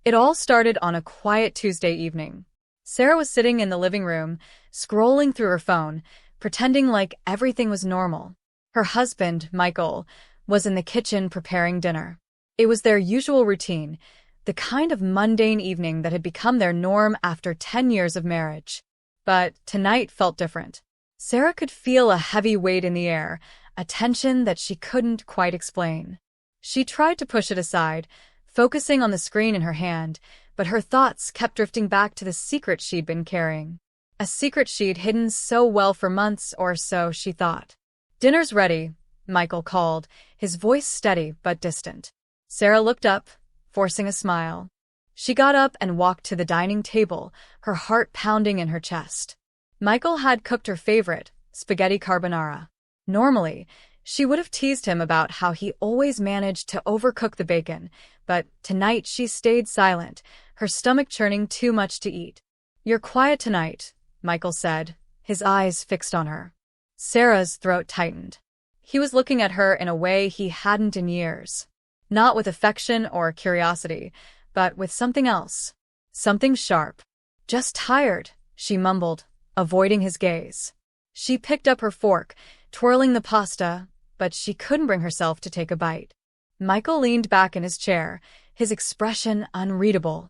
It all started on a quiet Tuesday evening. Sarah was sitting in the living room, scrolling through her phone, pretending like everything was normal. Her husband, Michael, was in the kitchen preparing dinner. It was their usual routine, the kind of mundane evening that had become their norm after 10 years of marriage. But tonight felt different. Sarah could feel a heavy weight in the air, a tension that she couldn't quite explain. She tried to push it aside, focusing on the screen in her hand, but her thoughts kept drifting back to the secret she'd been carrying. A secret she'd hidden so well for months or so, she thought. "Dinner's ready," Michael called, his voice steady but distant. Sarah looked up, forcing a smile. She got up and walked to the dining table, her heart pounding in her chest. Michael had cooked her favorite, spaghetti carbonara. Normally, she would have teased him about how he always managed to overcook the bacon, but tonight she stayed silent, her stomach churning too much to eat. "You're quiet tonight," Michael said, his eyes fixed on her. Sarah's throat tightened. He was looking at her in a way he hadn't in years. Not with affection or curiosity, but with something else. Something sharp. "Just tired," she mumbled, avoiding his gaze. She picked up her fork, twirling the pasta, but she couldn't bring herself to take a bite. Michael leaned back in his chair, his expression unreadable.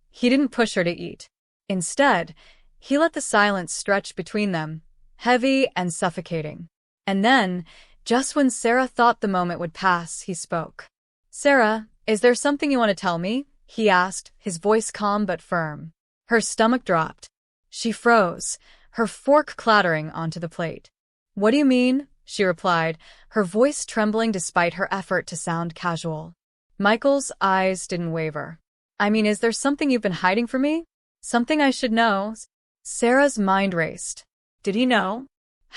He didn't push her to eat. Instead, he let the silence stretch between them, heavy and suffocating. And then, just when Sarah thought the moment would pass, he spoke. "Sarah, is there something you want to tell me?" he asked, his voice calm but firm. Her stomach dropped. She froze, her fork clattering onto the plate. "What do you mean?" she replied, her voice trembling despite her effort to sound casual. Michael's eyes didn't waver. "I mean, is there something you've been hiding from me? Something I should know?" Sarah's mind raced. Did he know?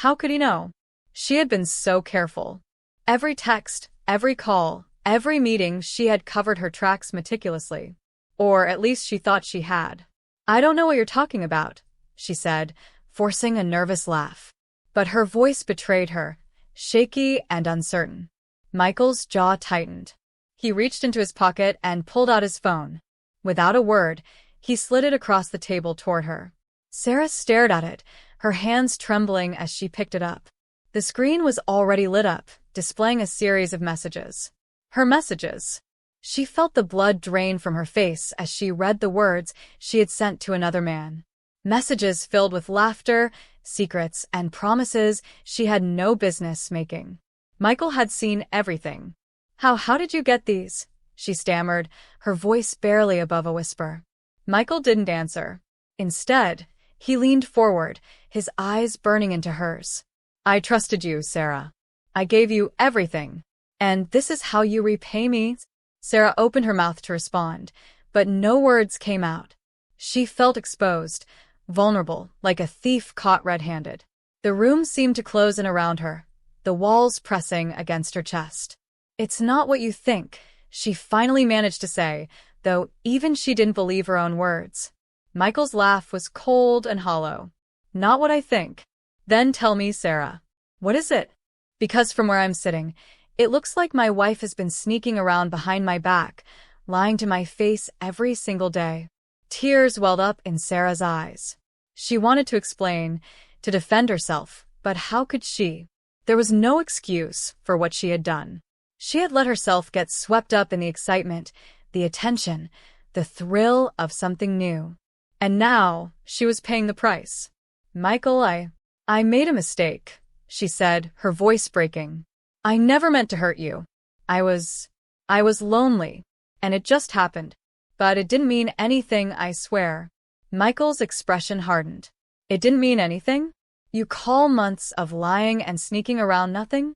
How could he know? She had been so careful. Every text, every call, every meeting, she had covered her tracks meticulously. Or at least she thought she had. "I don't know what you're talking about," she said, forcing a nervous laugh. But her voice betrayed her, shaky and uncertain. Michael's jaw tightened. He reached into his pocket and pulled out his phone. Without a word, he slid it across the table toward her. Sarah stared at it, her hands trembling as she picked it up. The screen was already lit up, displaying a series of messages. Her messages. She felt the blood drain from her face as she read the words she had sent to another man. Messages filled with laughter, secrets, and promises she had no business making. Michael had seen everything. How did you get these?" she stammered, her voice barely above a whisper. Michael didn't answer. Instead, he leaned forward, his eyes burning into hers. "I trusted you, Sarah. I gave you everything. And this is how you repay me?" Sarah opened her mouth to respond, but no words came out. She felt exposed, vulnerable, like a thief caught red-handed. The room seemed to close in around her, the walls pressing against her chest. "It's not what you think," she finally managed to say, though even she didn't believe her own words. Michael's laugh was cold and hollow. "Not what I think. Then tell me, Sarah. What is it? Because from where I'm sitting, it looks like my wife has been sneaking around behind my back, lying to my face every single day." Tears welled up in Sarah's eyes. She wanted to explain, to defend herself, but how could she? There was no excuse for what she had done. She had let herself get swept up in the excitement, the attention, the thrill of something new. And now, she was paying the price. "Michael, I made a mistake," she said, her voice breaking. "I never meant to hurt you. I was lonely, and it just happened. But it didn't mean anything, I swear." Michael's expression hardened. "It didn't mean anything? You call months of lying and sneaking around nothing?"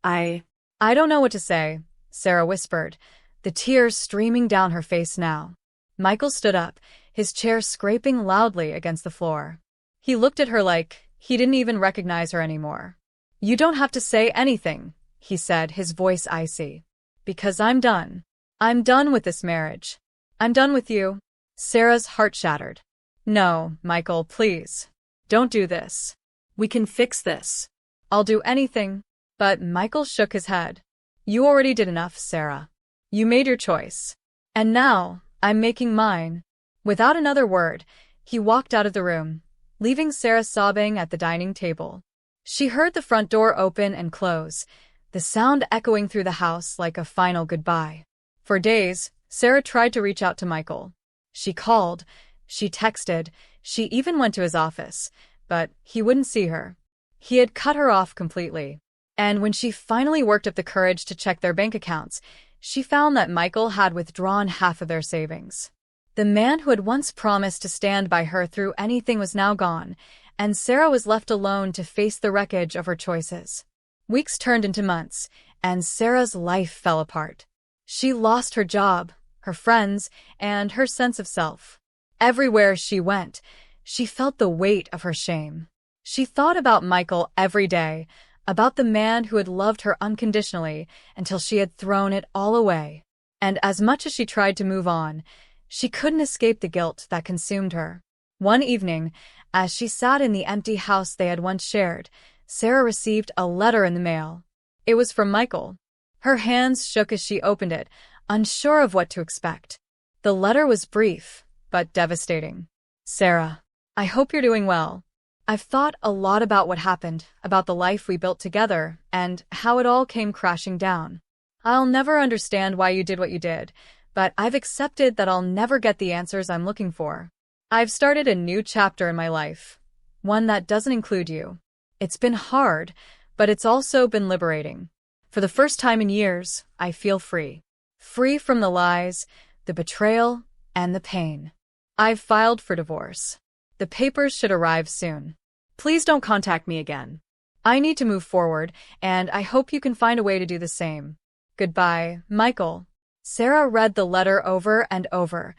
I don't know what to say," Sarah whispered, the tears streaming down her face now. Michael stood up, his chair scraping loudly against the floor. He looked at her like he didn't even recognize her anymore. "You don't have to say anything," he said, his voice icy. "Because I'm done. I'm done with this marriage. I'm done with you." Sarah's heart shattered. "No, Michael, please. Don't do this. We can fix this. I'll do anything." But Michael shook his head. "You already did enough, Sarah. You made your choice. And now, I'm making mine." Without another word, he walked out of the room, leaving Sarah sobbing at the dining table. She heard the front door open and close, the sound echoing through the house like a final goodbye. For days, Sarah tried to reach out to Michael. She called, she texted, she even went to his office, but he wouldn't see her. He had cut her off completely. And when she finally worked up the courage to check their bank accounts, she found that Michael had withdrawn half of their savings. The man who had once promised to stand by her through anything was now gone, and Sarah was left alone to face the wreckage of her choices. Weeks turned into months, and Sarah's life fell apart. She lost her job, her friends, and her sense of self. Everywhere she went, she felt the weight of her shame. She thought about Michael every day, about the man who had loved her unconditionally until she had thrown it all away. And as much as she tried to move on, she couldn't escape the guilt that consumed her. One evening, as she sat in the empty house they had once shared, Sarah received a letter in the mail. It was from Michael. Her hands shook as she opened it, unsure of what to expect. The letter was brief, but devastating. "Sarah, I hope you're doing well. I've thought a lot about what happened, about the life we built together, and how it all came crashing down. I'll never understand why you did what you did, but I've accepted that I'll never get the answers I'm looking for. I've started a new chapter in my life, one that doesn't include you. It's been hard, but it's also been liberating. For the first time in years, I feel free. Free from the lies, the betrayal, and the pain. I've filed for divorce. The papers should arrive soon. Please don't contact me again. I need to move forward, and I hope you can find a way to do the same. Goodbye, Michael." Sarah read the letter over and over,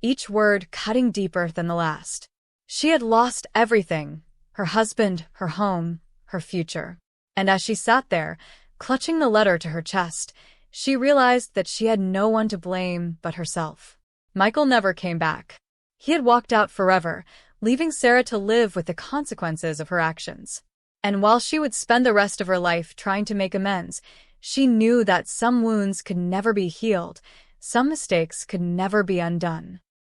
each word cutting deeper than the last. She had lost everything: her husband, her home, her future. And as she sat there, clutching the letter to her chest, she realized that she had no one to blame but herself. Michael never came back. He had walked out forever, leaving Sarah to live with the consequences of her actions. And while she would spend the rest of her life trying to make amends, she knew that some wounds could never be healed, some mistakes could never be undone.